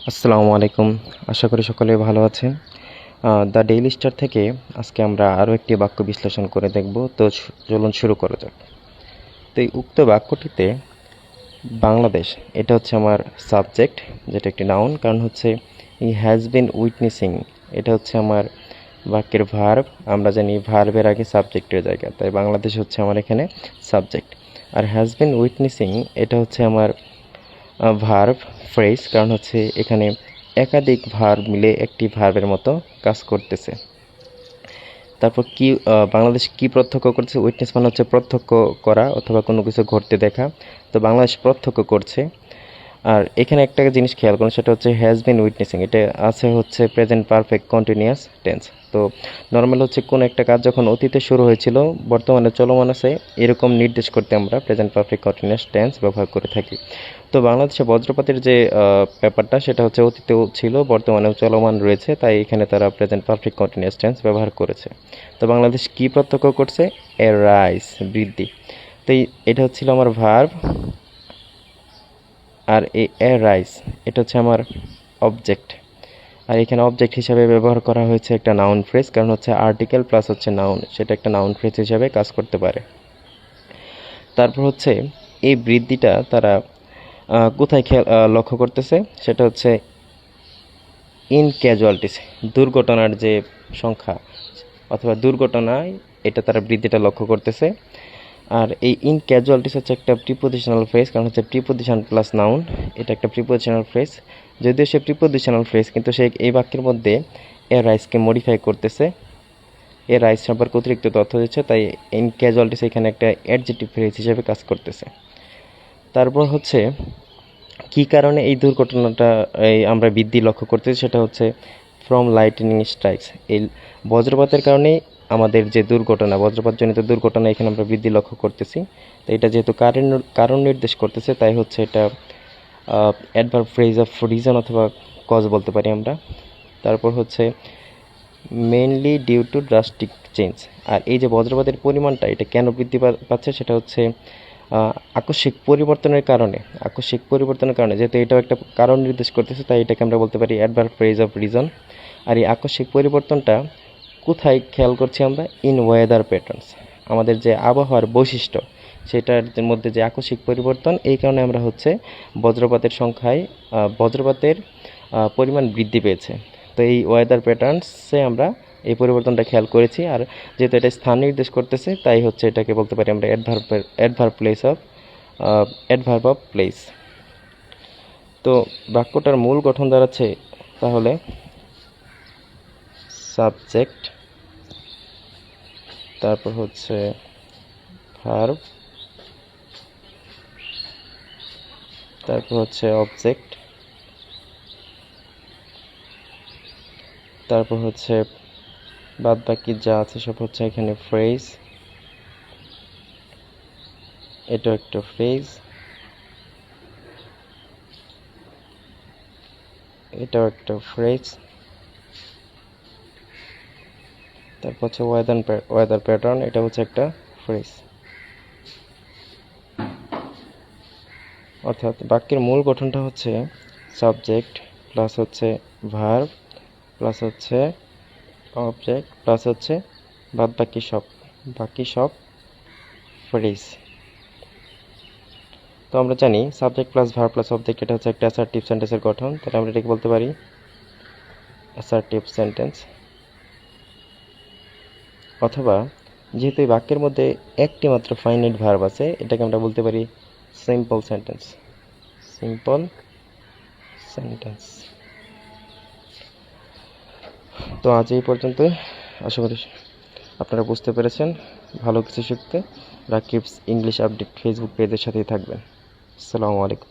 আসসালামু আলাইকুম। আশা করি সকলে ভালো আছেন। দ্য ডেইলি স্টার থেকে আজকে আমরা আরও একটি বাক্য বিশ্লেষণ করে দেখব। তো চলুন শুরু করা যাক। তো এই উক্ত বাক্যটিতে বাংলাদেশ এটা হচ্ছে আমার সাবজেক্ট, যেটা একটি নাউন। কারণ হচ্ছে ই হ্যাজ বিন উইটনেসিং, এটা হচ্ছে আমার বাক্যের ভার্ব। আমরা জানি ভার্বের আগে সাবজেক্টের জায়গা, তাই বাংলাদেশ হচ্ছে আমার এখানে সাবজেক্ট। আর হ্যাজ বিন উইটনেসিং এটা হচ্ছে আমার ভার্ব ফ্রেজ, কারণ হচ্ছে এখানে একাধিক ভার্ব মিলে একটি ভার্বের মতো কাজ করতেছে। তারপর কি বাংলাদেশ কি প্রত্যক্ষ করছে? উইটনেস মানে হচ্ছে প্রত্যক্ষ করা অথবা কোনো কিছু ঘটতে দেখা। তো বাংলাদেশ প্রত্যক্ষ করছে। আর এখানে একটা জিনিস খেয়াল করুন, সেটা হচ্ছে হ্যাজ বিন উইটনেসিং। এটা আছে হচ্ছে প্রেজেন্ট পারফেক্ট কন্টিনিউয়াস টেন্স। তো নর্মাল হচ্ছে কোন একটা কাজ যখন অতীতে শুরু হয়েছিল, বর্তমানে চলমান আছে, এরকম নির্দেশ করতে আমরা প্রেজেন্ট পারফেক্ট কন্টিনিউয়াস টেন্স ব্যবহার করে থাকি। তো বাংলাদেশে বজ্রপাতের যে ব্যাপারটা, সেটা হচ্ছে অতীতেও ছিল, বর্তমানেও চলমান রয়েছে, তাই এখানে তারা প্রেজেন্ট পারফেক্ট কন্টিনিউয়াস টেন্স ব্যবহার করেছে। তো বাংলাদেশ কি প্রত্যক্ষ করছে? এ রাইস, বৃদ্ধি। তো এটা হচ্ছিল আমার ভার্ব। আর এ রাইস এটা হচ্ছে আমার অবজেক্ট। আর এখানে অবজেক্ট হিসাবে ব্যবহার করা হয়েছে একটা নাউন ফ্রেজ, কারণ হচ্ছে আর্টিকেল প্লাস হচ্ছে নাউন, সেটা একটা নাউন ফ্রেজ হিসাবে কাজ করতে পারে। তারপর হচ্ছে এই বৃদ্ধিটা তারা কোথায় লক্ষ্য করতেছে? সেটা হচ্ছে ইন ক্যাজুয়ালিটিস, দুর্ঘটনার যে সংখ্যা অথবা দুর্ঘটনায় এটা তারা বৃদ্ধিটা লক্ষ্য করতেছে। আর এই ইন ক্যাজুয়ালিটিস হচ্ছে একটা প্রিপোজিশনাল ফ্রেজ, কারণ হচ্ছে প্রিপোজিশন প্লাস নাউন, এটা একটা প্রিপোজিশনাল ফ্রেজ। যদিও সে প্রিপোজিশনাল ফ্রেজ, কিন্তু সে এই বাক্যের মধ্যে এ রাইসকে মডিফাই করতেছে, এ রাইস সম্পর্কে অতিরিক্ত তথ্য দিচ্ছে, তাই ইন ক্যাজুয়ালিটিস এখানে একটা অ্যাডজেক্টিভ ফ্রেজ হিসেবে কাজ করতেছে। তারপর হচ্ছে কি কারণে এই দুর্ঘটনাটা আমরা বৃদ্ধি লক্ষ্য করতেছি? সেটা হচ্ছে ফ্রম লাইটনিং স্ট্রাইকস, এই বজ্রপাতের কারণে আমাদের যে দুর্ঘটনা, বজ্রপাতজনিত দুর্ঘটনা, এখানে আমরা বৃদ্ধি লক্ষ্য করতেছি। তো এটা যেহেতু কারণ নির্দেশ করতেছে, তাই হচ্ছে এটা অ্যাডভার্ব ফ্রেজ অফ রিজন অথবা কজ বলতে পারি আমরা। তারপর হচ্ছে mainly due to drastic change. আর এই যে বজ্রপাতের পরিমাণটা, এটা কেন বৃদ্ধি পাচ্ছে? সেটা হচ্ছে আকস্মিক পরিবর্তনের কারণে। যেহেতু এটাও একটা কারণ নির্দেশ করতেছে, তাই এটাকে আমরা বলতে পারি অ্যাডভার্ব ফ্রেজ অফ রিজন। আর এই আকস্মিক পরিবর্তনটা কোথায় খেয়াল করছি আমরা? ইন ওয়েদার প্যাটার্নস, আমাদের যে আবহাওয়ার বৈশিষ্ট্য, সেটার মধ্যে যে আকস্মিক পরিবর্তন, এই কারণে আমরা হচ্ছে বজ্রপাতের পরিমাণ বৃদ্ধি পেয়েছে। তো এই ওয়েদার প্যাটার্নসে আমরা এই পরিবর্তনটা খেয়াল করেছি। আর যেহেতু এটা স্থান নির্দেশ করতেছে, তাই হচ্ছে এটাকে বলতে পারি আমরা অ্যাডভার্ব অফ প্লেস। তো বাক্যটার মূল গঠন দাঁড়াচ্ছে তাহলে সাবজেক্ট, তারপর হচ্ছে ভার্ব, তারপর হচ্ছে অবজেক্ট, তারপর হচ্ছে বাদ বাকি যা আছে সব হচ্ছে এখানে ফ্রেজ, এটা একটা ফ্রেজ, এটাও একটা ফ্রেজ, তারপর হচ্ছে ওয়েদার প্যাটার্ন, এটা হচ্ছে একটা ফ্রেজ। অর্থাৎ বাক্যের মূল গঠনটা হচ্ছে সাবজেক্ট প্লাস হচ্ছে ভার্ব প্লাস হচ্ছে অবজেক্ট প্লাস হচ্ছে বাকি সব ফ্রেজ। তো আমরা জানি subject plus verb plus object, এটা হচ্ছে একটা অ্যাসার্টিভ সেন্টেন্সের গঠন, তাহলে আমরা এটাকে বলতে পারি অ্যাসার্টিভ সেন্টেন্স। অথবা যেহেতু এই বাক্যের মধ্যে একটি মাত্র ফাইনাইট ভার্ব আছে, এটাকে আমরা বলতে পারি সিম্পল সেন্টেন্স। তো আজ এই পর্যন্ত। আশা করি আপনারা বুঝতে পেরেছেন। ভালো কিছু শিখতে রাকিবস ইংলিশ আপডেট ফেসবুক পেজের সাথেই থাকবেন। আসসালামু আলাইকুম।